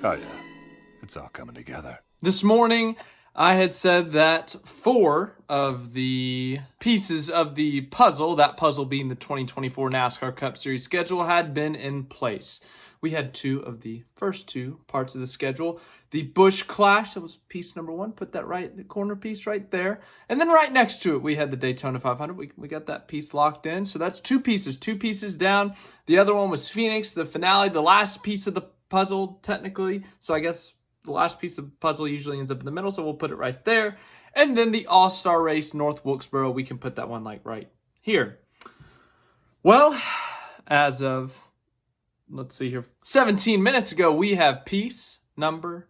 Oh, yeah. It's all coming together. This morning, I had said that 4 of the pieces of the puzzle, that puzzle being the 2024 NASCAR Cup Series schedule, had been in place. We had 2 of the first 2 parts of the schedule. The Busch Clash, that was piece number 1. Put that right, the corner piece right there. And then right next to it, we had the Daytona 500. We got that piece locked in. So that's 2 pieces down. The other one was Phoenix, the finale, the last piece of the puzzle, technically. So I guess the last piece of the puzzle usually ends up in the middle, so we'll put it right there. And then the All-Star Race, North Wilkesboro, we can put that one like right here. Well, as of, let's see here, 17 minutes ago, we have piece number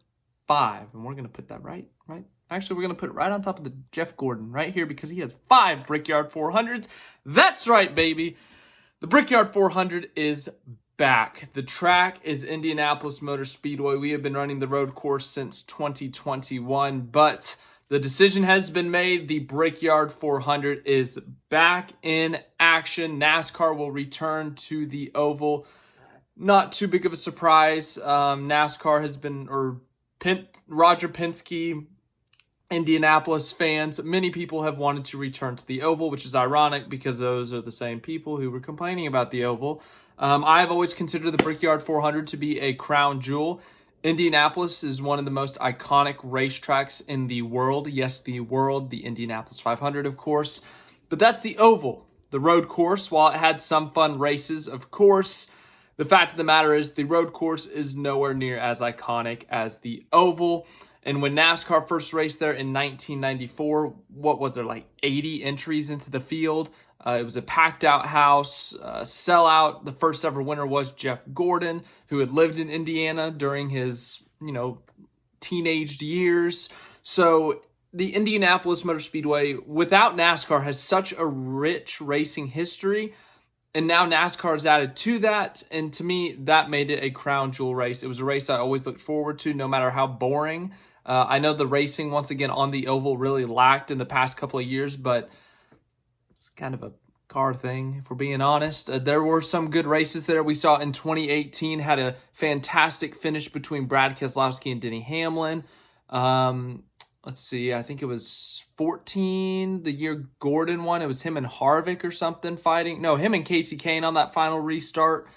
5. And we're going to put that right. Actually, we're going to put it right on top of the Jeff Gordon right here because he has 5 Brickyard 400s. That's right, baby. The Brickyard 400 is back. The track is Indianapolis Motor Speedway. We have been running the road course since 2021, but the decision has been made. The Brickyard 400 is back in action. NASCAR will return to the oval. Not too big of a surprise. NASCAR has been, Roger Penske, Indianapolis fans, many people have wanted to return to the oval, which is ironic because those are the same people who were complaining about the oval. I've always considered the Brickyard 400 to be a crown jewel. Indianapolis is one of the most iconic racetracks in the world. Yes, the world, the Indianapolis 500, of course. But that's the oval, the road course. While it had some fun races, of course, the fact of the matter is the road course is nowhere near as iconic as the oval. And when NASCAR first raced there in 1994, what was there, like 80 entries into the field? It was a packed out house, sellout. The first ever winner was Jeff Gordon, who had lived in Indiana during his, teenage years. So the Indianapolis Motor Speedway, without NASCAR, has such a rich racing history. And now NASCAR has added to that. And to me, that made it a crown jewel race. It was a race I always looked forward to, no matter how boring. I know the racing, once again, on the oval really lacked in the past couple of years, but it's kind of a car thing, if we're being honest. There were some good races there. We saw in 2018, had a fantastic finish between Brad Keselowski and Denny Hamlin. Let's see, I think it was 14, the year Gordon won. It was him and Harvick or something fighting. No, him and Casey Kane on that final restart.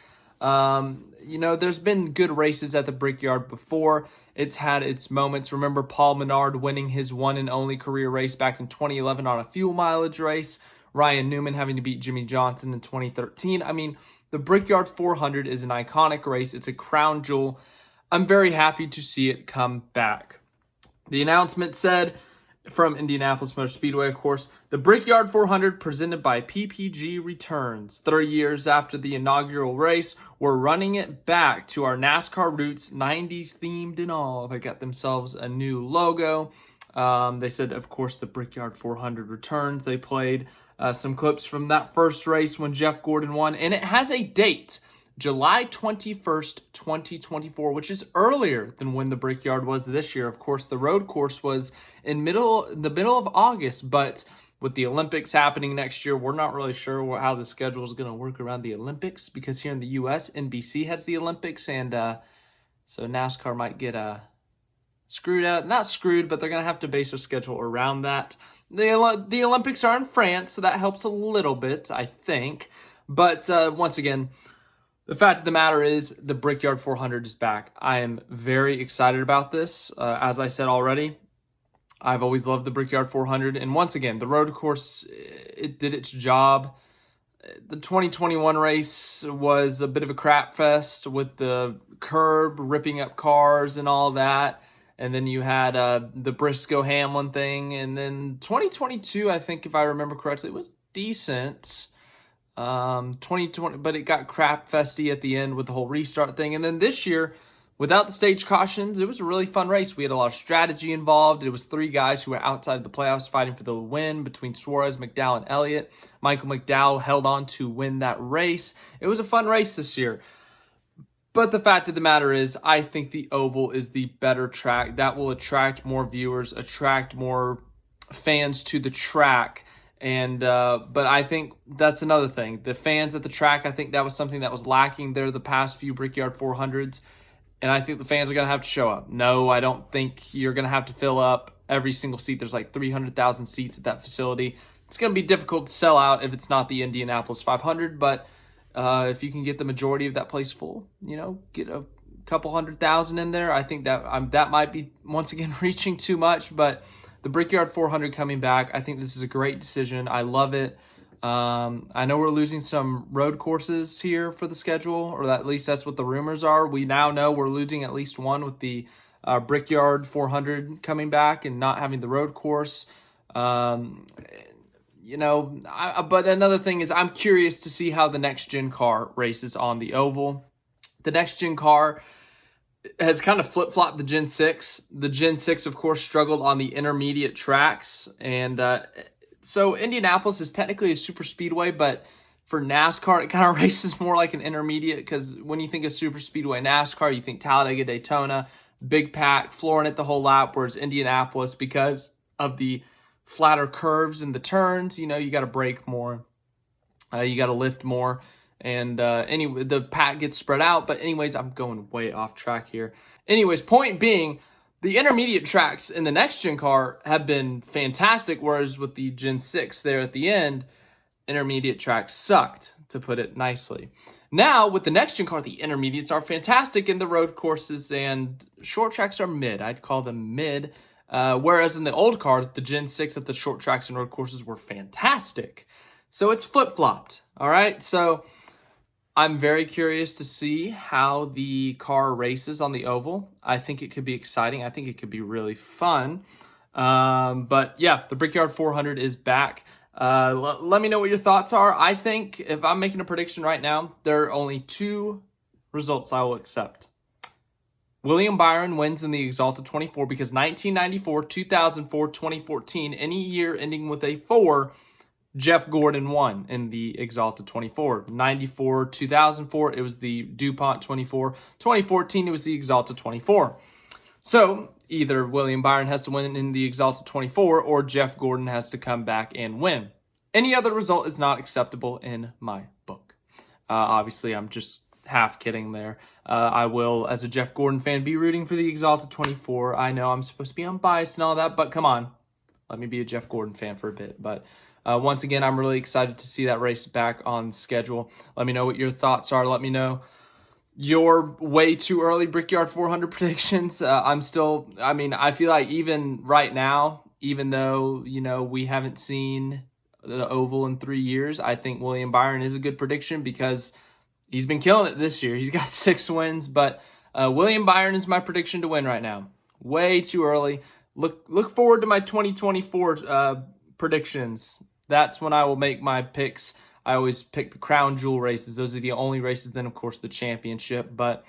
There's been good races at the Brickyard before. It's had its moments. Remember Paul Menard winning his one and only career race back in 2011 on a fuel mileage race. Ryan Newman having to beat Jimmy Johnson in 2013. I mean, the Brickyard 400 is an iconic race. It's a crown jewel. I'm very happy to see it come back. The announcement said, from Indianapolis Motor Speedway, of course, the Brickyard 400 presented by PPG returns. 30 years after the inaugural race, we're running it back to our NASCAR roots, 90s themed and all. They got themselves a new logo. They said, of course, the Brickyard 400 returns. They played some clips from that first race when Jeff Gordon won, and it has a date, July 21st, 2024, which is earlier than when the Brickyard was this year. Of course, the road course was in the middle of August, but with the Olympics happening next year, we're not really sure how the schedule is going to work around the Olympics, because here in the U.S., NBC has the Olympics, and so NASCAR might get screwed out. Not screwed, but they're going to have to base their schedule around that. The Olympics are in France, so that helps a little bit, I think. But once again, the fact of the matter is the Brickyard 400 is back. I am very excited about this. As I said already, I've always loved the Brickyard 400. And once again, the road course, it did its job. The 2021 race was a bit of a crap fest with the curb ripping up cars and all that. And then you had the Briscoe-Hamlin thing. And then 2022, I think if I remember correctly, it was decent. 2020, but it got crap festy at the end with the whole restart thing. And then this year, without the stage cautions, it was a really fun race. We had a lot of strategy involved. It was 3 guys who were outside the playoffs fighting for the win between Suarez, McDowell, and Elliott. Michael McDowell held on to win that race. It was a fun race this year. But the fact of the matter is, I think the oval is the better track. That will attract more viewers, attract more fans to the track. And but I think that's another thing. The fans at the track, I think that was something that was lacking there the past few Brickyard 400s. and I think the fans are going to have to show up. No, I don't think you're going to have to fill up every single seat. There's like 300,000 seats at that facility. It's going to be difficult to sell out if it's not the Indianapolis 500, but if you can get the majority of that place full, get a couple 100,000 in there, I think that that might be, once again, reaching too much, but the Brickyard 400 coming back, I think this is a great decision. I love it. I know we're losing some road courses here for the schedule, or at least that's what the rumors are. We now know we're losing at least one with the Brickyard 400 coming back and not having the road course. But another thing is I'm curious to see how the next-gen car races on the oval. The next-gen car has kind of flip-flopped the Gen 6. The Gen 6, of course, struggled on the intermediate tracks, and so Indianapolis is technically a super speedway, but for NASCAR, it kind of races more like an intermediate, because when you think of super speedway NASCAR, you think Talladega, Daytona, big pack, flooring it the whole lap, whereas Indianapolis, because of the flatter curves and the turns, you got to brake more, you got to lift more, and anyway, the pack gets spread out. But anyways, I'm going way off track here. Anyways, point being, the intermediate tracks in the next-gen car have been fantastic, whereas with the Gen 6 there at the end, intermediate tracks sucked, to put it nicely. Now, with the next-gen car, the intermediates are fantastic, and the road courses and short tracks are mid. I'd call them mid, whereas in the old car, the Gen 6 at the short tracks and road courses were fantastic. So it's flip-flopped, all right? So I'm very curious to see how the car races on the oval. I think it could be exciting. I think it could be really fun. But yeah, the Brickyard 400 is back. Let me know what your thoughts are. I think if I'm making a prediction right now, there are only two results I will accept. William Byron wins in the Exalted 24 because 1994, 2004, 2014, any year ending with a 4, Jeff Gordon won in the Exalted 24. 94, 2004, it was the DuPont 24. 2014, it was the Exalted 24. So either William Byron has to win in the Exalted 24 or Jeff Gordon has to come back and win. Any other result is not acceptable in my book. Obviously, I'm just half kidding there. I will, as a Jeff Gordon fan, be rooting for the Exalted 24. I know I'm supposed to be unbiased and all that, but come on. Let me be a Jeff Gordon fan for a bit. But once again, I'm really excited to see that race back on schedule. Let me know what your thoughts are. Let me know your way too early Brickyard 400 predictions. I feel like even right now, even though, we haven't seen the oval in 3 years, I think William Byron is a good prediction because he's been killing it this year. He's got 6 wins, but William Byron is my prediction to win right now. Way too early. Look forward to my 2024 predictions. That's when I will make my picks. I always pick the crown jewel races. Those are the only races. Then, of course, the championship. But,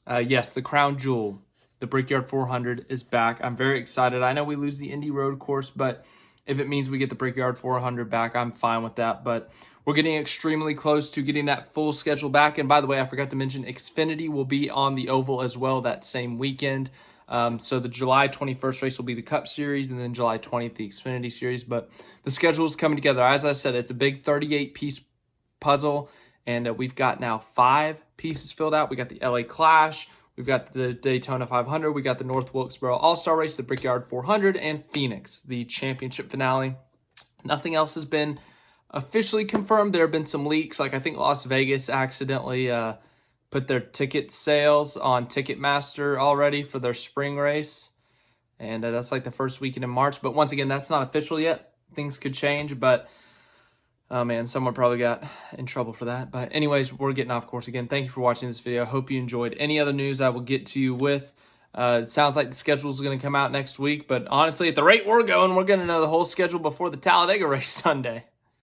yes, the crown jewel, the Brickyard 400 is back. I'm very excited. I know we lose the Indy Road course, but if it means we get the Brickyard 400 back, I'm fine with that. But we're getting extremely close to getting that full schedule back. And, by the way, I forgot to mention Xfinity will be on the oval as well that same weekend. So the July 21st race will be the Cup Series, and then July 20th, the Xfinity Series. But the schedule is coming together. As I said, it's a big 38-piece puzzle, and we've got now 5 pieces filled out. We got the LA Clash, we've got the Daytona 500, we got the North Wilkesboro All-Star Race, the Brickyard 400, and Phoenix, the championship finale. Nothing else has been officially confirmed. There have been some leaks, like I think Las Vegas accidentally put their ticket sales on Ticketmaster already for their spring race. And that's like the first weekend in March. But once again, that's not official yet. Things could change, but oh man, someone probably got in trouble for that. But anyways, we're getting off course again. Thank you for watching this video. I hope you enjoyed. Any other news I will get to you with. It sounds like the schedule is going to come out next week. But honestly, at the rate we're going to know the whole schedule before the Talladega race Sunday.